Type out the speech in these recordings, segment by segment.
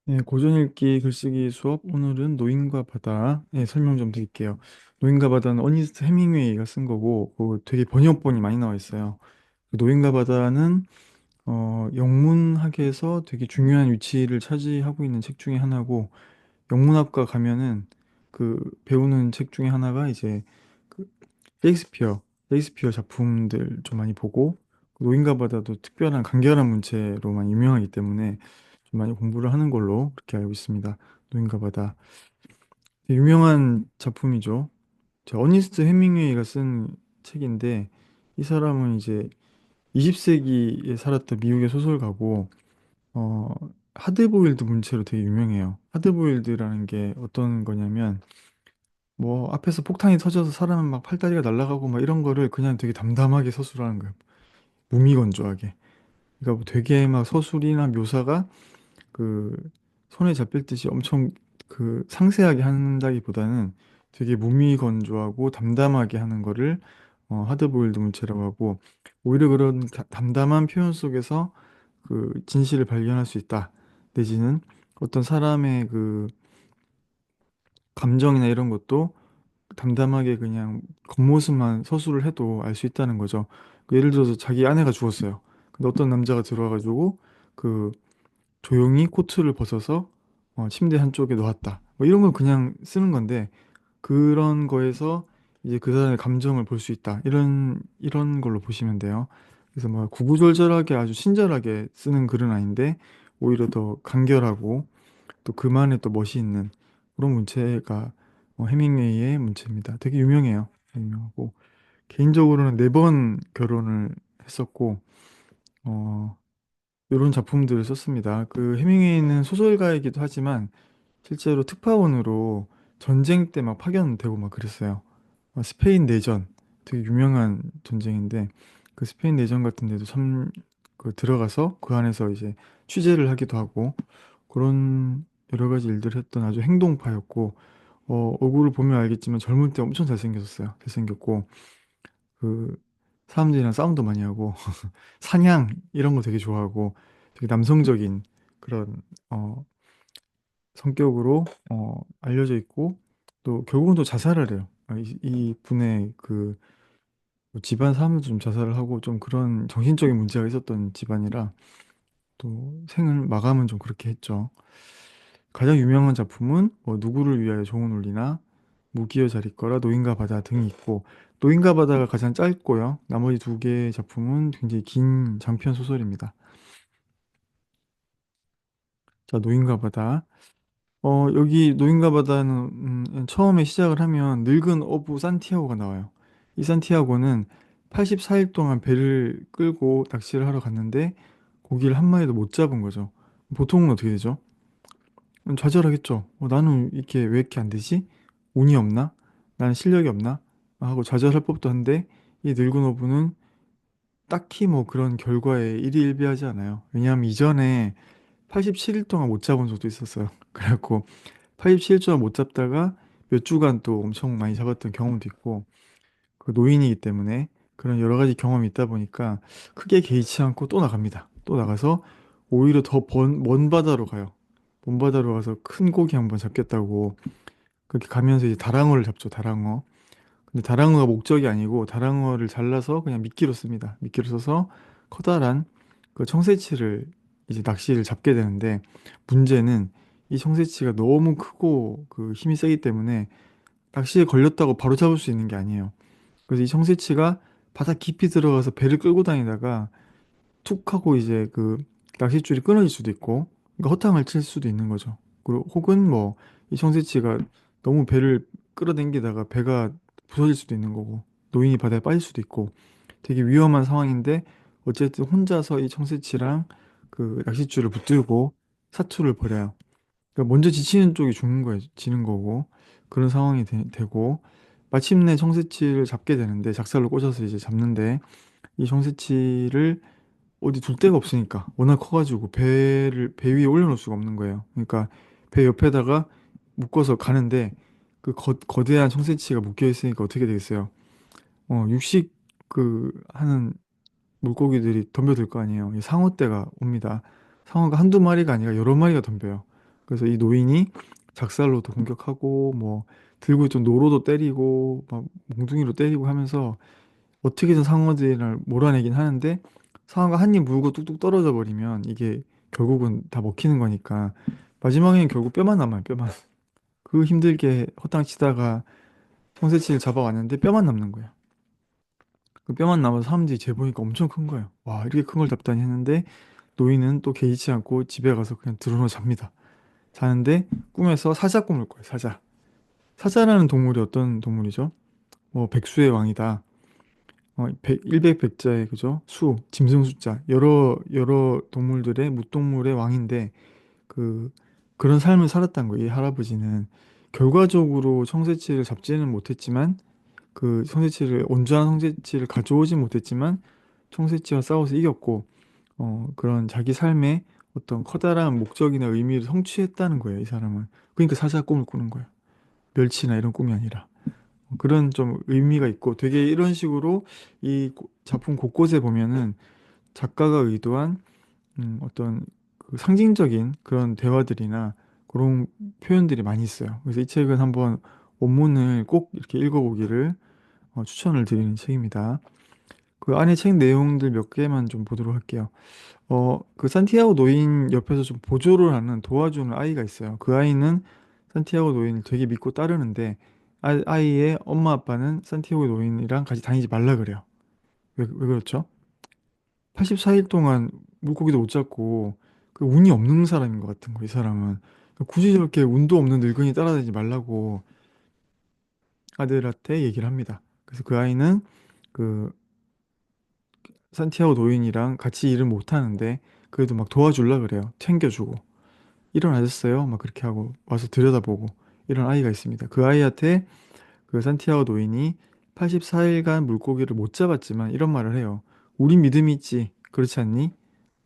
네, 고전읽기 글쓰기 수업 오늘은 노인과 바다의 설명 좀 드릴게요. 노인과 바다는 어니스트 헤밍웨이가 쓴 거고 되게 번역본이 많이 나와 있어요. 그 노인과 바다는 영문학에서 되게 중요한 위치를 차지하고 있는 책 중에 하나고 영문학과 가면은 그 배우는 책 중에 하나가 이제 그 셰익스피어 작품들 좀 많이 보고 노인과 바다도 특별한 간결한 문체로 많이 유명하기 때문에 좀 많이 공부를 하는 걸로 그렇게 알고 있습니다. 노인과 바다. 되게 유명한 작품이죠. 어니스트 헤밍웨이가 쓴 책인데 이 사람은 이제 20세기에 살았던 미국의 소설가고 어, 하드보일드 문체로 되게 유명해요. 하드보일드라는 게 어떤 거냐면 뭐 앞에서 폭탄이 터져서 사람은 막 팔다리가 날아가고 막 이런 거를 그냥 되게 담담하게 서술하는 거예요. 무미건조하게. 그러니까 뭐 되게 막 서술이나 묘사가 그 손에 잡힐 듯이 엄청 그 상세하게 한다기보다는 되게 무미건조하고 담담하게 하는 거를 하드보일드 문체라고 하고 오히려 그런 담담한 표현 속에서 그 진실을 발견할 수 있다. 내지는 어떤 사람의 그 감정이나 이런 것도 담담하게 그냥 겉모습만 서술을 해도 알 수 있다는 거죠. 그 예를 들어서 자기 아내가 죽었어요. 근데 어떤 남자가 들어와가지고 그 조용히 코트를 벗어서 침대 한쪽에 놓았다. 뭐 이런 건 그냥 쓰는 건데 그런 거에서 이제 그 사람의 감정을 볼 수 있다. 이런 걸로 보시면 돼요. 그래서 뭐 구구절절하게 아주 친절하게 쓰는 글은 아닌데 오히려 더 간결하고 또 그만의 또 멋이 있는 그런 문체가 해밍웨이의 문체입니다. 되게 유명해요. 유명하고 개인적으로는 네 번 결혼을 했었고 어, 이런 작품들을 썼습니다. 그 해밍웨이는 소설가이기도 하지만 실제로 특파원으로 전쟁 때 막 파견되고 막 그랬어요. 스페인 내전 되게 유명한 전쟁인데 그 스페인 내전 같은 데도 참 그 들어가서 그 안에서 이제 취재를 하기도 하고 그런 여러 가지 일들을 했던 아주 행동파였고 얼굴을 보면 알겠지만 젊을 때 엄청 잘생겼었어요. 잘생겼고 그 사람들이랑 싸움도 많이 하고 사냥 이런 거 되게 좋아하고 되게 남성적인 그런 성격으로 알려져 있고 또 결국은 또 자살을 해요. 이 분의 그 집안 사람들 좀 자살을 하고 좀 그런 정신적인 문제가 있었던 집안이라 또 생을 마감은 좀 그렇게 했죠. 가장 유명한 작품은 뭐 누구를 위하여 좋은 논리나 무기여 잘 있거라 노인과 바다 등이 있고 노인과 바다가 가장 짧고요. 나머지 두 개의 작품은 굉장히 긴 장편 소설입니다. 자, 노인과 바다. 여기 노인과 바다는 처음에 시작을 하면 늙은 어부 산티아고가 나와요. 이 산티아고는 84일 동안 배를 끌고 낚시를 하러 갔는데 고기를 한 마리도 못 잡은 거죠. 보통은 어떻게 되죠? 좌절하겠죠. 나는 이렇게 왜 이렇게 안 되지? 운이 없나? 나는 실력이 없나? 하고 좌절할 법도 한데 이 늙은 어부는 딱히 뭐 그런 결과에 일희일비하지 않아요. 왜냐하면 이전에 87일 동안 못 잡은 적도 있었어요. 그래갖고 87주 못 잡다가 몇 주간 또 엄청 많이 잡았던 경험도 있고 그 노인이기 때문에 그런 여러 가지 경험이 있다 보니까 크게 개의치 않고 또 나갑니다. 또 나가서 오히려 더 먼 바다로 가요. 먼 바다로 가서 큰 고기 한번 잡겠다고 그렇게 가면서 이제 다랑어를 잡죠. 다랑어. 근데 다랑어가 목적이 아니고 다랑어를 잘라서 그냥 미끼로 씁니다. 미끼로 써서 커다란 그 청새치를 이제 낚시를 잡게 되는데 문제는 이 청새치가 너무 크고 그 힘이 세기 때문에 낚시에 걸렸다고 바로 잡을 수 있는 게 아니에요. 그래서 이 청새치가 바다 깊이 들어가서 배를 끌고 다니다가 툭 하고 이제 그 낚싯줄이 끊어질 수도 있고 그러니까 허탕을 칠 수도 있는 거죠. 그리고 혹은 뭐 이 청새치가 너무 배를 끌어당기다가 배가 부서질 수도 있는 거고 노인이 바다에 빠질 수도 있고 되게 위험한 상황인데 어쨌든 혼자서 이 청새치랑 그 낚싯줄을 붙들고 사투를 벌여요. 그러니까 먼저 지치는 쪽이 죽는 거예요. 지는 거고 그런 상황이 되고 마침내 청새치를 잡게 되는데 작살로 꽂아서 이제 잡는데 이 청새치를 어디 둘 데가 없으니까 워낙 커가지고 배 위에 올려놓을 수가 없는 거예요. 그러니까 배 옆에다가 묶어서 가는데 그 거대한 청새치가 묶여 있으니까 어떻게 되겠어요? 육식 그 하는 물고기들이 덤벼들 거 아니에요. 이 상어 떼가 옵니다. 상어가 한두 마리가 아니라 여러 마리가 덤벼요. 그래서 이 노인이 작살로도 공격하고 뭐 들고 있던 노로도 때리고 막 몽둥이로 때리고 하면서 어떻게든 상어들을 몰아내긴 하는데 상어가 한 입 물고 뚝뚝 떨어져 버리면 이게 결국은 다 먹히는 거니까 마지막에는 결국 뼈만 남아요, 뼈만. 그 힘들게 허탕치다가 청새치를 잡아왔는데 뼈만 남는 거예요. 그 뼈만 남아서 사람들이 재보니까 엄청 큰 거예요. 와, 이렇게 큰 걸 잡다니 했는데 노인은 또 개의치 않고 집에 가서 그냥 드러누워 잡니다. 자는데 꿈에서 사자 꿈을 꿔요, 사자. 사자라는 동물이 어떤 동물이죠? 뭐 백수의 왕이다. 100백자의 그죠? 짐승 숫자. 여러 동물들의 무동물의 왕인데 그 그런 삶을 살았던 거예요. 이 할아버지는 결과적으로 청새치를 잡지는 못했지만 그 청새치를 온전한 청새치를 가져오진 못했지만 청새치와 싸워서 이겼고 그런 자기 삶의 어떤 커다란 목적이나 의미를 성취했다는 거예요, 이 사람은. 그러니까 사자 꿈을 꾸는 거예요. 멸치나 이런 꿈이 아니라. 그런 좀 의미가 있고 되게 이런 식으로 작품 곳곳에 보면은 작가가 의도한 어떤 그 상징적인 그런 대화들이나 그런 표현들이 많이 있어요. 그래서 이 책은 한번 원문을 꼭 이렇게 읽어보기를 추천을 드리는 책입니다. 그 안에 책 내용들 몇 개만 좀 보도록 할게요. 그 산티아고 노인 옆에서 좀 보조를 하는 도와주는 아이가 있어요. 그 아이는 산티아고 노인을 되게 믿고 따르는데 아이의 엄마 아빠는 산티아고 노인이랑 같이 다니지 말라 그래요. 왜 그렇죠? 84일 동안 물고기도 못 잡고 그 운이 없는 사람인 것 같은 거, 이 사람은. 굳이 저렇게 운도 없는 늙은이 따라다니지 말라고 아들한테 얘기를 합니다. 그래서 그 아이는 그 산티아고 노인이랑 같이 일을 못 하는데 그래도 막 도와줄라 그래요. 챙겨주고. 일어나셨어요? 막 그렇게 하고 와서 들여다보고 이런 아이가 있습니다. 그 아이한테 그 산티아고 노인이 84일간 물고기를 못 잡았지만 이런 말을 해요. 우린 믿음이 있지. 그렇지 않니?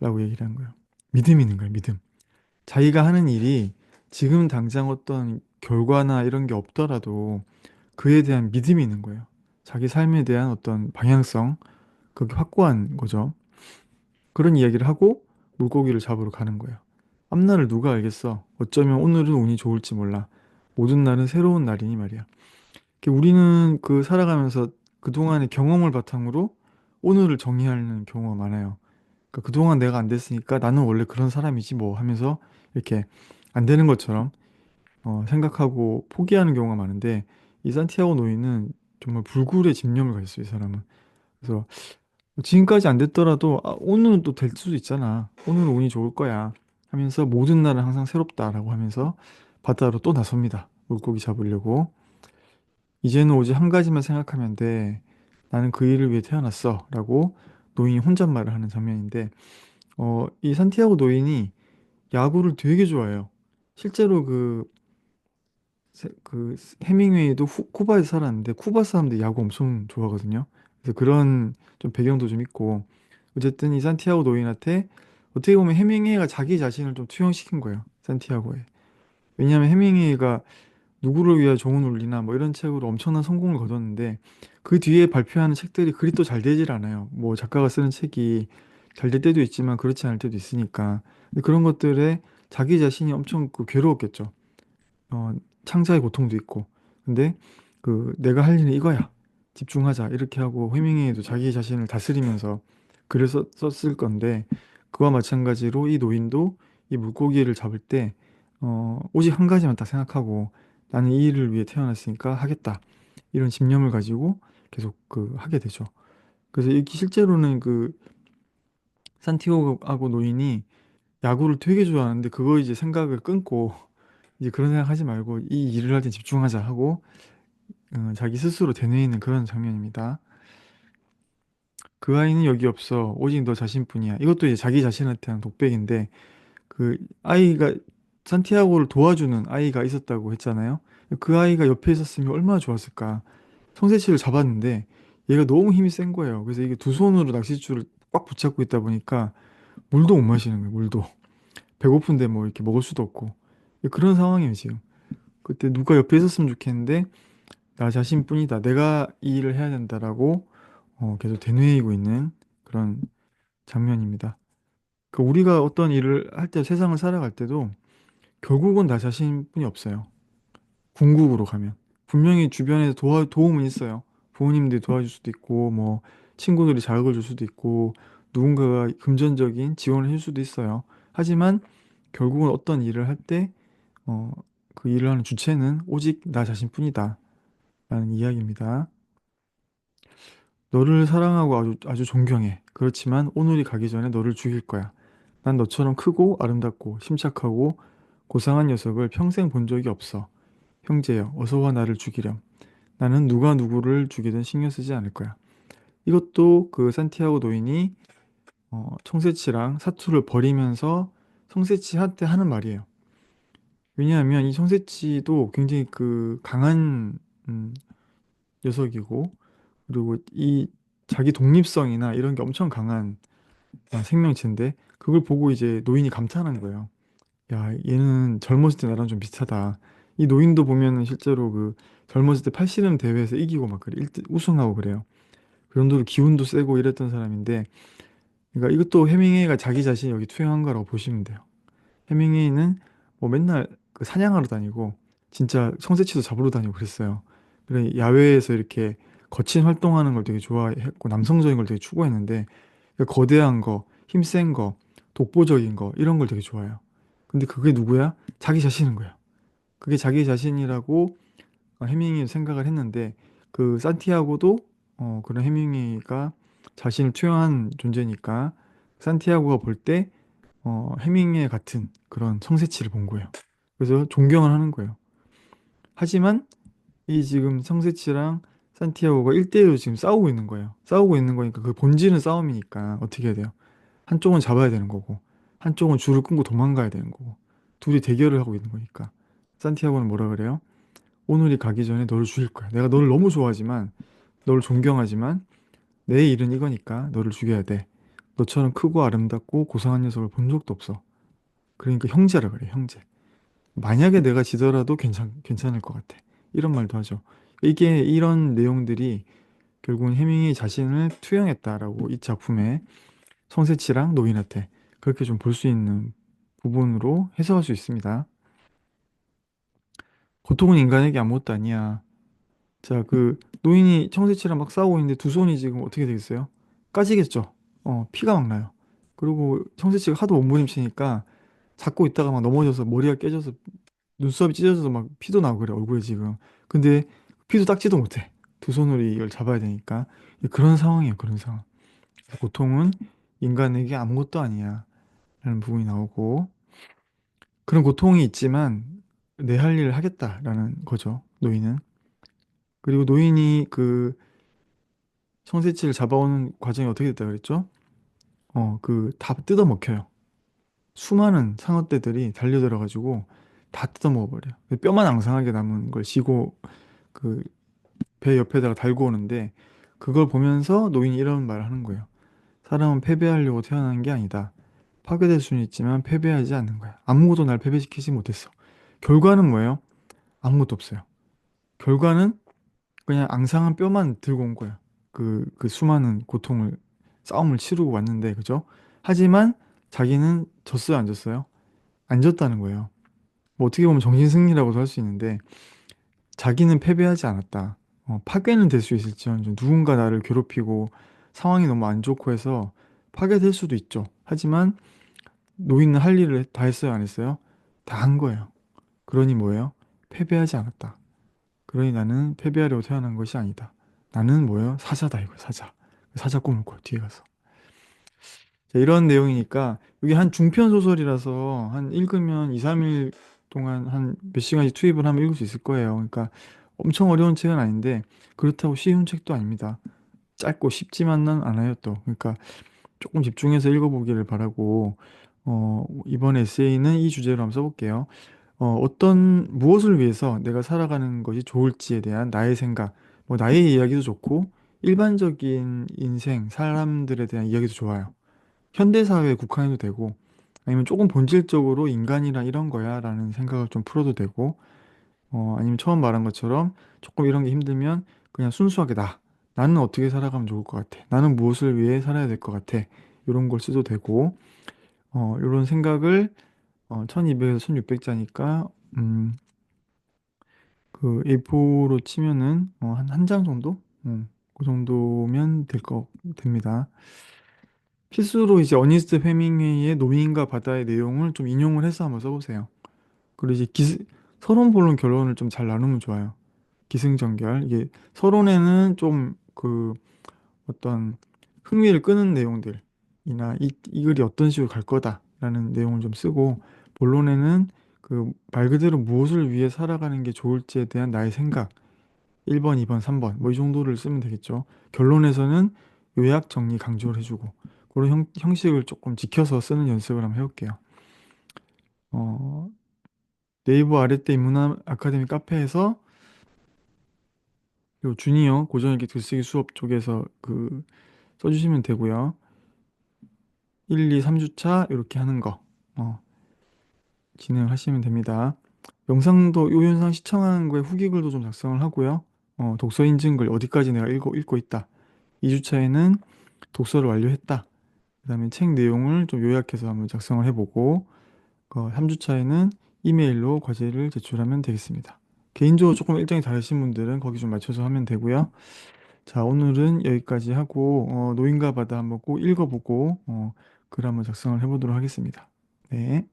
라고 얘기를 한 거예요. 믿음이 있는 거예요, 믿음. 자기가 하는 일이 지금 당장 어떤 결과나 이런 게 없더라도 그에 대한 믿음이 있는 거예요. 자기 삶에 대한 어떤 방향성, 그게 확고한 거죠. 그런 이야기를 하고 물고기를 잡으러 가는 거예요. 앞날을 누가 알겠어? 어쩌면 오늘은 운이 좋을지 몰라. 모든 날은 새로운 날이니 말이야. 우리는 그 살아가면서 그동안의 경험을 바탕으로 오늘을 정의하는 경우가 많아요. 그러니까 그동안 내가 안 됐으니까 나는 원래 그런 사람이지 뭐 하면서 이렇게 안 되는 것처럼 생각하고 포기하는 경우가 많은데 이 산티아고 노인은 정말 불굴의 집념을 가졌어요, 이 사람은. 그래서 지금까지 안 됐더라도 오늘은 또 될 수도 있잖아. 오늘은 운이 좋을 거야. 하면서 모든 날은 항상 새롭다라고 하면서 바다로 또 나섭니다. 물고기 잡으려고. 이제는 오직 한 가지만 생각하면 돼. 나는 그 일을 위해 태어났어. 라고 노인이 혼잣말을 하는 장면인데, 이 산티아고 노인이 야구를 되게 좋아해요. 실제로 그 해밍웨이도 쿠바에서 살았는데, 쿠바 사람들 야구 엄청 좋아하거든요. 그래서 그런 좀 배경도 좀 있고, 어쨌든 이 산티아고 노인한테 어떻게 보면 해밍웨이가 자기 자신을 좀 투영시킨 거예요. 산티아고에. 왜냐하면 해밍웨이가 누구를 위해 좋은 울리나 뭐 이런 책으로 엄청난 성공을 거뒀는데 그 뒤에 발표하는 책들이 그리 또 잘 되질 않아요. 뭐 작가가 쓰는 책이 잘 될 때도 있지만 그렇지 않을 때도 있으니까. 근데 그런 것들에 자기 자신이 엄청 괴로웠겠죠. 어, 창자의 고통도 있고. 근데 내가 할 일은 이거야. 집중하자. 이렇게 하고 해밍웨이도 자기 자신을 다스리면서 글을 썼을 건데 그와 마찬가지로 이 노인도 이 물고기를 잡을 때 오직 한 가지만 딱 생각하고 나는 이 일을 위해 태어났으니까 하겠다. 이런 집념을 가지고 계속 하게 되죠. 그래서 이게 실제로는 그 산티아고 노인이 야구를 되게 좋아하는데 그거 이제 생각을 끊고 이제 그런 생각 하지 말고 이 일을 할 때 집중하자 하고 자기 스스로 되뇌이는 그런 장면입니다. 그 아이는 여기 없어. 오직 너 자신뿐이야. 이것도 이제 자기 자신한테 한 독백인데 그 아이가 산티아고를 도와주는 아이가 있었다고 했잖아요. 그 아이가 옆에 있었으면 얼마나 좋았을까. 성세씨를 잡았는데 얘가 너무 힘이 센 거예요. 그래서 이게 두 손으로 낚싯줄을 꽉 붙잡고 있다 보니까 물도 못 마시는 거예요. 물도. 배고픈데 뭐 이렇게 먹을 수도 없고. 그런 상황이에요, 지금. 그때 누가 옆에 있었으면 좋겠는데 나 자신뿐이다. 내가 이 일을 해야 된다라고 계속 되뇌이고 있는 그런 장면입니다. 우리가 어떤 일을 할 때 세상을 살아갈 때도 결국은 나 자신뿐이 없어요. 궁극으로 가면. 분명히 주변에 도움은 있어요. 부모님들이 도와줄 수도 있고, 뭐, 친구들이 자극을 줄 수도 있고, 누군가가 금전적인 지원을 해줄 수도 있어요. 하지만 결국은 어떤 일을 할 때, 어, 그 일을 하는 주체는 오직 나 자신뿐이다. 라는 이야기입니다. 너를 사랑하고 아주 존경해. 그렇지만 오늘이 가기 전에 너를 죽일 거야. 난 너처럼 크고 아름답고 심착하고 고상한 녀석을 평생 본 적이 없어. 형제여, 어서 와 나를 죽이렴. 나는 누가 누구를 죽이든 신경 쓰지 않을 거야. 이것도 그 산티아고 노인이 청새치랑 사투를 벌이면서 청새치한테 하는 말이에요. 왜냐하면 이 청새치도 굉장히 그 강한 음, 녀석이고 그리고 이 자기 독립성이나 이런 게 엄청 강한 생명체인데 그걸 보고 이제 노인이 감탄한 거예요. 야, 얘는 젊었을 때 나랑 좀 비슷하다. 이 노인도 보면은 실제로 그 젊었을 때 팔씨름 대회에서 이기고 막 그래. 우승하고 그래요. 그 정도로 기운도 세고 이랬던 사람인데, 그러니까 이것도 해밍웨이가 자기 자신이 여기 투영한 거라고 보시면 돼요. 해밍웨이는 뭐 맨날 그 사냥하러 다니고, 진짜 청새치도 잡으러 다니고 그랬어요. 그래, 야외에서 이렇게 거친 활동하는 걸 되게 좋아했고, 남성적인 걸 되게 추구했는데, 그러니까 거대한 거, 힘센 거, 독보적인 거, 이런 걸 되게 좋아해요. 근데 그게 누구야? 자기 자신인 거예요. 그게 자기 자신이라고 해밍이 생각을 했는데 그 산티아고도 그런 해밍웨이가 자신을 투영한 존재니까 산티아고가 볼 때 해밍웨이 같은 그런 성세치를 본 거예요. 그래서 존경을 하는 거예요. 하지만 이 지금 성세치랑 산티아고가 1대1로 지금 싸우고 있는 거예요. 싸우고 있는 거니까 그 본질은 싸움이니까 어떻게 해야 돼요? 한쪽은 잡아야 되는 거고 한쪽은 줄을 끊고 도망가야 되는 거고 둘이 대결을 하고 있는 거니까 산티아고는 뭐라 그래요? 오늘이 가기 전에 너를 죽일 거야. 내가 너를 너무 좋아하지만 너를 존경하지만 내 일은 이거니까 너를 죽여야 돼. 너처럼 크고 아름답고 고상한 녀석을 본 적도 없어. 그러니까 형제라 그래, 형제. 만약에 내가 지더라도 괜찮을 것 같아. 이런 말도 하죠. 이게 이런 내용들이 결국은 해밍이 자신을 투영했다라고 이 작품의 성세치랑 노인한테 그렇게 좀 볼 수 있는 부분으로 해석할 수 있습니다. 고통은 인간에게 아무것도 아니야. 자, 그 노인이 청새치랑 막 싸우고 있는데 두 손이 지금 어떻게 되겠어요? 까지겠죠. 피가 막 나요. 그리고 청새치가 하도 몸부림치니까 잡고 있다가 막 넘어져서 머리가 깨져서 눈썹이 찢어져서 막 피도 나고 그래 얼굴에 지금. 근데 피도 닦지도 못해. 두 손으로 이걸 잡아야 되니까 그런 상황이에요. 그런 상황. 고통은 인간에게 아무것도 아니야. 라는 부분이 나오고 그런 고통이 있지만 내 할 일을 하겠다라는 거죠. 노인은. 그리고 노인이 그 청새치를 잡아오는 과정이 어떻게 됐다 그랬죠? 그 다 뜯어먹혀요. 수많은 상어떼들이 달려들어가지고 다 뜯어먹어버려요. 뼈만 앙상하게 남은 걸 쥐고 그 배 옆에다가 달고 오는데 그걸 보면서 노인이 이런 말을 하는 거예요. 사람은 패배하려고 태어난 게 아니다. 파괴될 수는 있지만 패배하지 않는 거야. 아무것도 날 패배시키지 못했어. 결과는 뭐예요? 아무것도 없어요. 결과는 그냥 앙상한 뼈만 들고 온 거야. 그 수많은 고통을, 싸움을 치르고 왔는데, 그죠? 하지만 자기는 졌어요, 안 졌어요? 안 졌다는 거예요. 뭐 어떻게 보면 정신승리라고도 할 수 있는데, 자기는 패배하지 않았다. 파괴는 될 수 있을지언정 누군가 나를 괴롭히고 상황이 너무 안 좋고 해서 파괴될 수도 있죠. 하지만 노인은 할 일을 다 했어요, 안 했어요? 다 한 거예요. 그러니 뭐예요? 패배하지 않았다. 그러니 나는 패배하려고 태어난 것이 아니다. 나는 뭐예요? 사자다 이거 사자. 사자 꿈을 꿔 뒤에 가서. 자, 이런 내용이니까 이게 한 중편 소설이라서 한 읽으면 2, 3일 동안 한 몇 시간씩 투입을 하면 읽을 수 있을 거예요. 그러니까 엄청 어려운 책은 아닌데 그렇다고 쉬운 책도 아닙니다. 짧고 쉽지만은 않아요 또. 그러니까 조금 집중해서 읽어보기를 바라고 이번 에세이는 이 주제로 한번 써볼게요. 어떤 무엇을 위해서 내가 살아가는 것이 좋을지에 대한 나의 생각, 뭐 나의 이야기도 좋고 일반적인 인생, 사람들에 대한 이야기도 좋아요. 현대 사회에 국한해도 되고 아니면 조금 본질적으로 인간이란 이런 거야라는 생각을 좀 풀어도 되고 아니면 처음 말한 것처럼 조금 이런 게 힘들면 그냥 순수하게 나는 어떻게 살아가면 좋을 것 같아. 나는 무엇을 위해 살아야 될 것 같아. 이런 걸 써도 되고 이런 생각을 1200에서 1600자니까 그 A4로 치면은 한 장 정도? 그 정도면 됩니다. 필수로 이제 어니스트 헤밍웨이의 노인과 바다의 내용을 좀 인용을 해서 한번 써보세요. 그리고 이제 서론, 본론, 결론을 좀 잘 나누면 좋아요. 기승전결. 이게 서론에는 좀 그 어떤 흥미를 끄는 내용들이나 이 글이 어떤 식으로 갈 거다라는 내용을 좀 쓰고, 본론에는 그 말 그대로 무엇을 위해 살아가는 게 좋을지에 대한 나의 생각, 1번, 2번, 3번 뭐 이 정도를 쓰면 되겠죠. 결론에서는 요약 정리 강조를 해주고, 그런 형식을 조금 지켜서 쓰는 연습을 한번 해볼게요. 어, 네이버 아래때 인문학 아카데미 카페에서 요 주니어 고전읽기 글쓰기 수업 쪽에서 그 써주시면 되고요. 1, 2, 3주차 이렇게 하는 거 진행하시면 됩니다. 영상도 요 영상 시청하는 거에 후기글도 좀 작성을 하고요. 독서 인증글 어디까지 내가 읽고 있다. 2주차에는 독서를 완료했다. 그다음에 책 내용을 좀 요약해서 한번 작성을 해보고, 3주차에는 이메일로 과제를 제출하면 되겠습니다. 개인적으로 조금 일정이 다르신 분들은 거기 좀 맞춰서 하면 되고요. 자, 오늘은 여기까지 하고 노인과 바다 한번 꼭 읽어보고 글 한번 작성을 해보도록 하겠습니다. 네.